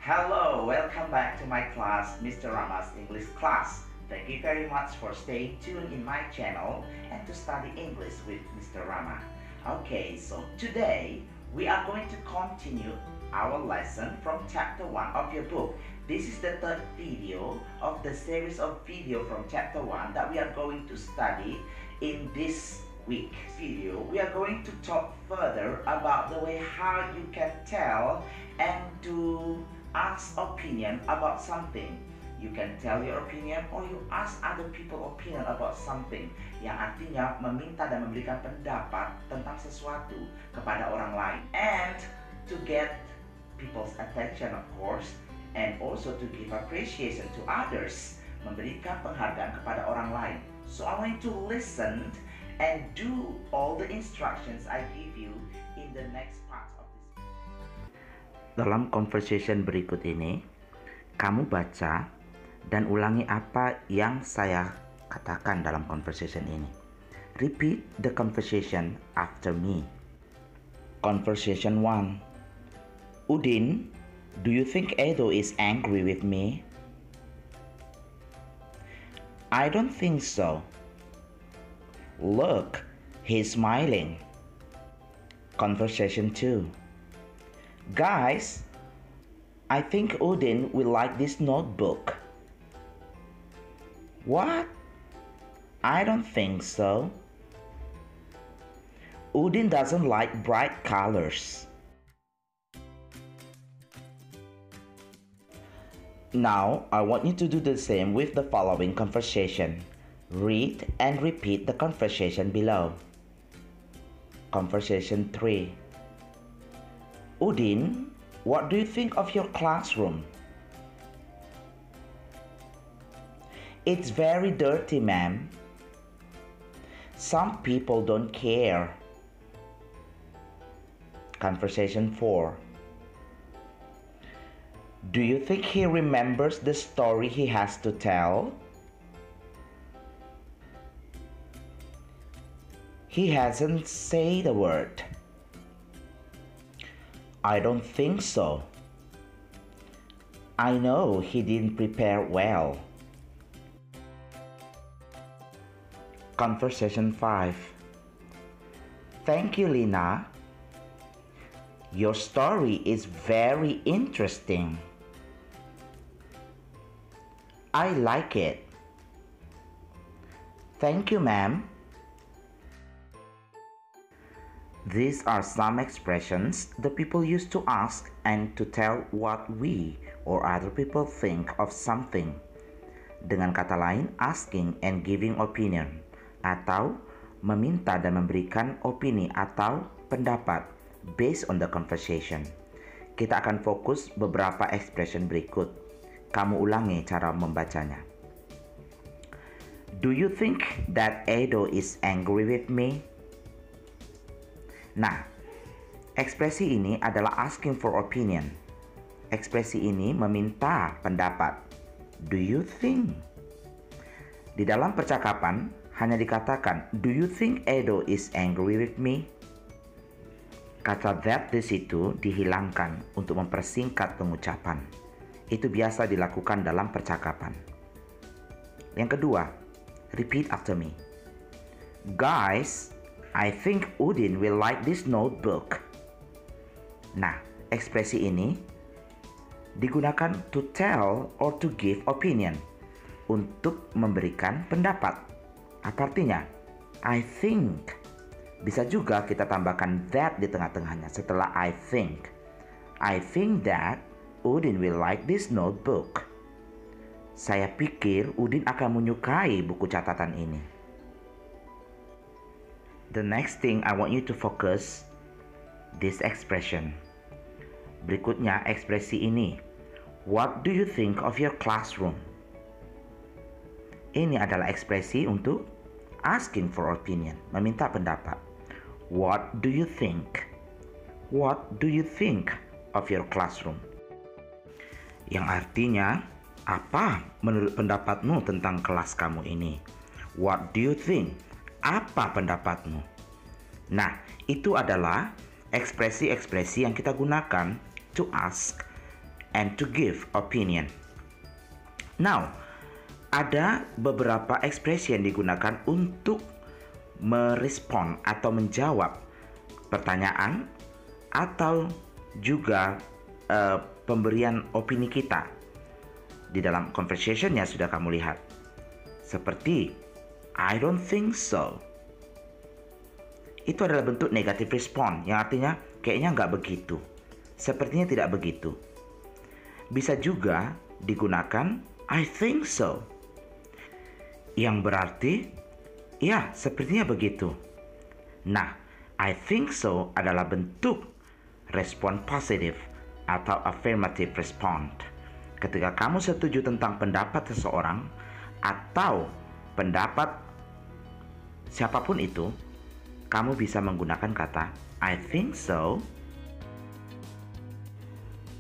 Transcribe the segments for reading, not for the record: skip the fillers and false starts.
Hello, welcome back to my class, Mr. Rama's English class. Thank you very much for staying tuned in my channel and to study English with Mr. Rama. Okay, so today we are going to continue our lesson from chapter 1 of your book. This is the third video of the series of video from chapter 1 that we are going to study in this week video. We are going to talk further about the way how you can tell and to ask opinion about something. You can tell your opinion or you ask other people opinion about something, yang artinya meminta dan memberikan pendapat tentang sesuatu kepada orang lain, and to get people's attention of course, and also to give appreciation to others, memberikan penghargaan kepada orang lain. So I want you to listen and do all the instructions I give you in the next part of this. Dalam conversation berikut ini, kamu baca dan ulangi apa yang saya katakan dalam conversation ini. Repeat the conversation after me. Conversation 1. Udin, do you think Edo is angry with me? I don't think so. Look, he's smiling. Conversation 2. Guys, I think Udin will like this notebook. What? I don't think so. Udin doesn't like bright colors. Now, I want you to do the same with the following conversation. Read and repeat the conversation below. Conversation 3. Udin, what do you think of your classroom? It's very dirty, ma'am. Some people don't care. Conversation 4. Do you think he remembers the story he has to tell? He hasn't said a word. I don't think so. I know he didn't prepare well. Conversation 5. Thank you, Lina. Your story is very interesting. I like it. Thank you, ma'am. These are some expressions the people use to ask and to tell what we or other people think of something. Dengan kata lain, asking and giving opinion, atau meminta dan memberikan opini atau pendapat based on the conversation. Kita akan fokus beberapa expression berikut. Kamu ulangi cara membacanya. Do you think that Edo is angry with me? Nah, ekspresi ini adalah asking for opinion. Ekspresi ini meminta pendapat. Do you think? Di dalam percakapan hanya dikatakan, do you think Edo is angry with me? Kata that di situ dihilangkan untuk mempersingkat pengucapan. Itu biasa dilakukan dalam percakapan. Yang kedua, repeat after me. Guys, I think Udin will like this notebook. Nah, ekspresi ini digunakan to tell or to give opinion, untuk memberikan pendapat. Apa artinya? I think. Bisa juga kita tambahkan that di tengah-tengahnya setelah I think. I think that Udin will like this notebook. Saya pikir Udin akan menyukai buku catatan ini. The next thing I want you to focus this expression. Berikutnya ekspresi ini. What do you think of your classroom? Ini adalah ekspresi untuk asking for opinion, meminta pendapat. What do you think? What do you think of your classroom? Yang artinya, apa menurut pendapatmu tentang kelas kamu ini? What do you think? Apa pendapatmu? Nah, itu adalah ekspresi-ekspresi yang kita gunakan to ask and to give opinion. Now, ada beberapa ekspresi yang digunakan untuk merespon atau menjawab pertanyaan atau juga pemberian opini kita. Di dalam conversationnya sudah kamu lihat. Seperti, I don't think so. Itu adalah bentuk negative respon, yang artinya kayaknya nggak begitu. Sepertinya tidak begitu. Bisa juga digunakan I think so, yang berarti ya sepertinya begitu. Nah, I think so adalah bentuk respon positif atau affirmative response. Ketika kamu setuju tentang pendapat seseorang atau pendapat siapapun itu, kamu bisa menggunakan kata I think so.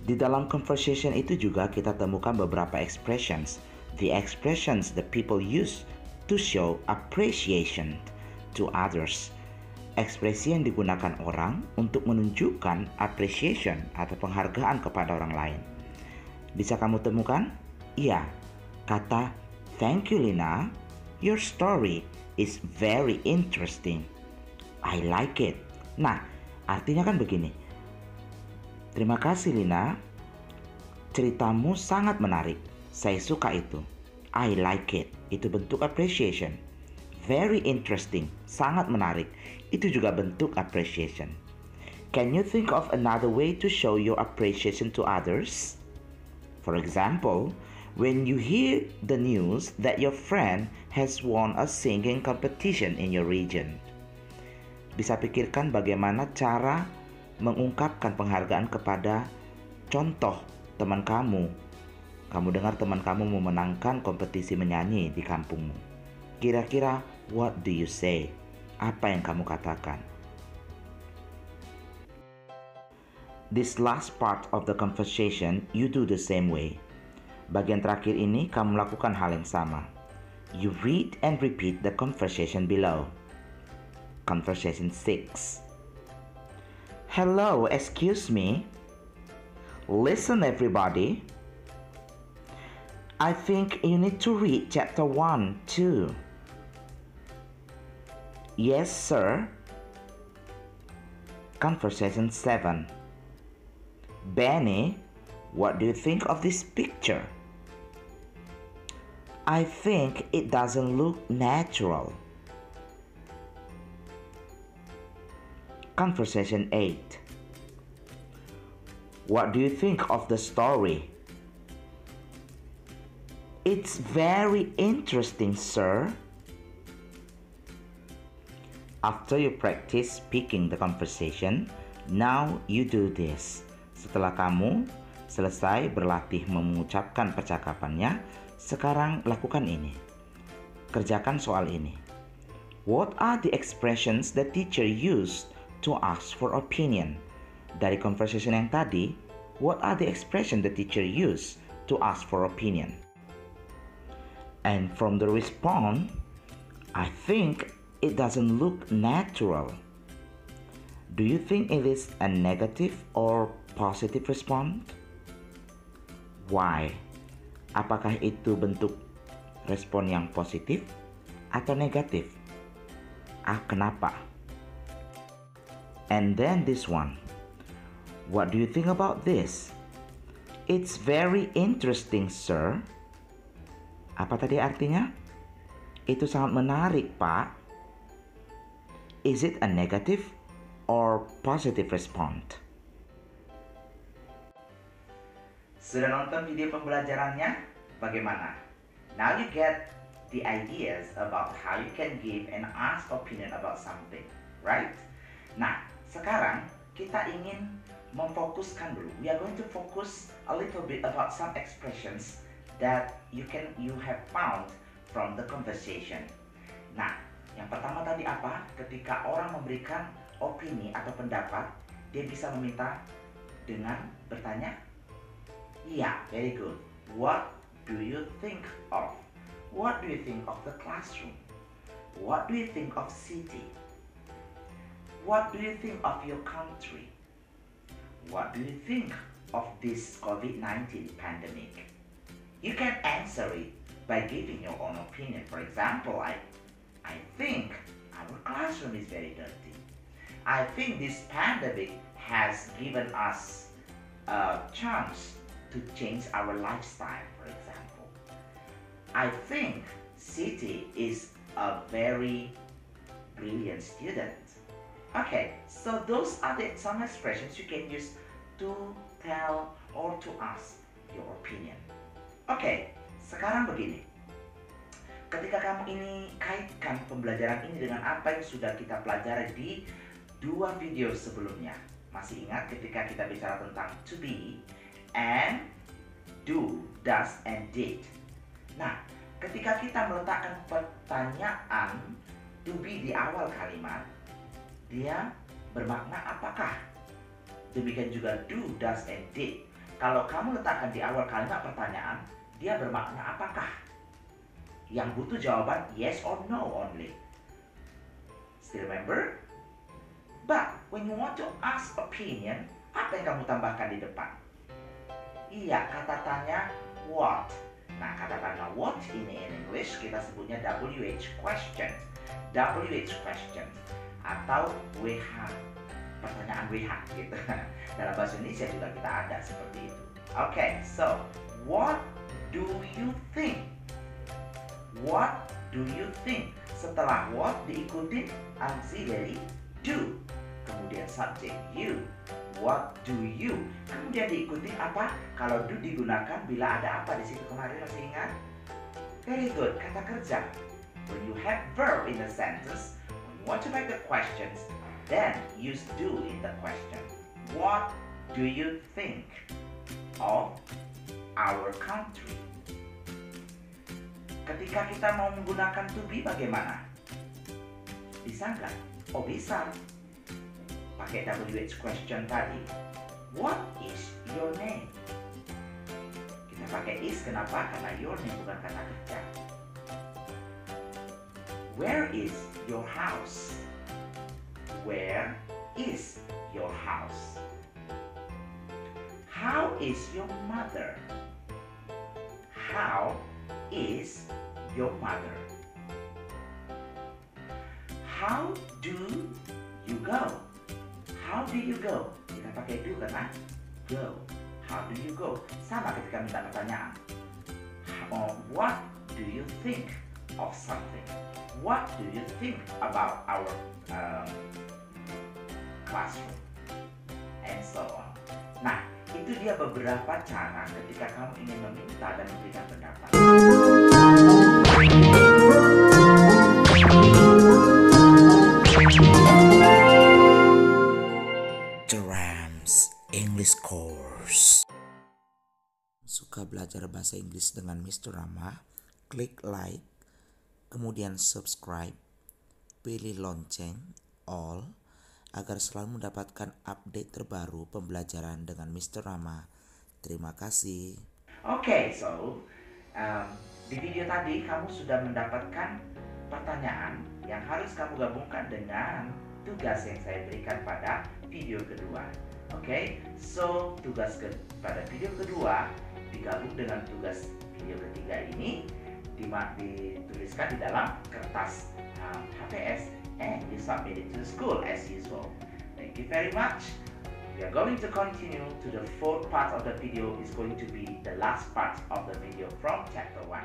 Di dalam conversation itu juga kita temukan beberapa expressions. The expressions that people use to show appreciation to others. Ekspresi yang digunakan orang untuk menunjukkan appreciation atau penghargaan kepada orang lain. Bisa kamu temukan? Iya, kata thank you Lina, your story is very interesting. I like it. Nah, artinya kan begini. Terima kasih Lina, ceritamu sangat menarik. Saya suka itu. I like it. Itu bentuk appreciation. Very interesting. Sangat menarik. Itu juga bentuk appreciation. Can you think of another way to show your appreciation to others? For example, when you hear the news that your friend has won a singing competition in your region. Bisa pikirkan bagaimana cara mengungkapkan penghargaan kepada contoh teman kamu. Kamu dengar teman kamu memenangkan kompetisi menyanyi di kampungmu. Kira-kira what do you say? Apa yang kamu katakan? This last part of the conversation, you do the same way. Bagian terakhir ini kamu melakukan hal yang sama. You read and repeat the conversation below. Conversation 6. Hello, excuse me. Listen everybody. I think you need to read chapter 1 too. Yes, sir. Conversation 7. Benny, what do you think of this picture? I think it doesn't look natural. Conversation 8. What do you think of the story? It's very interesting, sir. After you practice speaking the conversation, now you do this. Setelah kamu selesai berlatih mengucapkan percakapannya, sekarang lakukan ini. Kerjakan soal ini. What are the expressions the teacher used to ask for opinion? Dari conversation yang tadi, what are the expressions the teacher used to ask for opinion? And from the response, I think it doesn't look natural. Do you think it is a negative or positive response? Why? Apakah itu bentuk respon yang positif atau negatif? Kenapa? And then this one. What do you think about this? It's very interesting, sir. Apa tadi artinya? Itu sangat menarik, Pak. Is it a negative or positive response? Sudah nonton video pembelajarannya? Bagaimana? Now you get the ideas about how you can give and ask opinion about something, right? Nah, sekarang kita ingin memfokuskan dulu. We are going to focus a little bit about some expressions that you have found from the conversation. Nah, yang pertama tadi apa? Ketika orang memberikan opini atau pendapat, dia bisa meminta dengan bertanya, yeah, very good. What do you think of? What do you think of the classroom? What do you think of city? What do you think of your country? What do you think of this COVID-19 pandemic? You can answer it by giving your own opinion. For example, I think our classroom is very dirty. I think this pandemic has given us a chance to change our lifestyle, for example. I think Siti is a very brilliant student. Okay, so those are some expressions you can use to tell or to ask your opinion. Oke, sekarang begini. Ketika kamu ini kaitkan pembelajaran ini dengan apa yang sudah kita pelajari di 2 video sebelumnya. Masih ingat ketika kita bicara tentang to be and do, does, and did. Nah, ketika kita meletakkan pertanyaan to be di awal kalimat, dia bermakna apakah? Demikian juga do, does, and did. Kalau kamu letakkan di awal kalimat pertanyaan, dia bermakna apakah? Yang butuh jawaban yes or no only. Still remember? But when you want to ask opinion, apa yang kamu tambahkan di depan? Iya, kata tanya what. Nah, kata tanya what ini in English kita sebutnya WH question. WH question atau WH, pertanyaan WH gitu. Dalam bahasa Indonesia juga kita ada seperti itu. Okay, so what do you think? What do you think? Setelah what diikuti auxiliary do, kemudian subject you. What do you? Kemudian diikuti apa? Kalau do digunakan bila ada apa di situ kemarin, masih ingat? Very good, kata kerja. When you have verb in a sentence, when you want to make the questions, then use do in the question. What do you think of our country? Ketika kita mau menggunakan to be bagaimana? Bisa nggak? Oh bisa. Pakai WH question tadi. What is your name? Kita pakai is, kenapa? Karena your name bukan kata kerja. Where is your house? Where is your house? How is your mother? How is your mother? How do you go? How do you go? Kita pakai do karena go. How do you go? Sama ketika minta pertanyaan. What do you think of something? What do you think about our classroom? And so on. Nah, itu dia beberapa cara ketika kamu ingin meminta dan memberikan pendapat. Terams English Course. Suka belajar bahasa Inggris dengan Mr. Rama? Klik like, kemudian subscribe, pilih lonceng, all, agar selalu mendapatkan update terbaru pembelajaran dengan Mr. Rama. Terima kasih. Oke, so di video tadi kamu sudah mendapatkan pertanyaan yang harus kamu gabungkan dengan tugas yang saya berikan pada video kedua. Oke, so tugas pada video kedua digabung dengan tugas video ketiga ini dituliskan di dalam kertas HPS and you submit it to the school as usual. Thank you very much. We are going to continue to the 4th part of the video. Is going to be the last part of the video from chapter 1.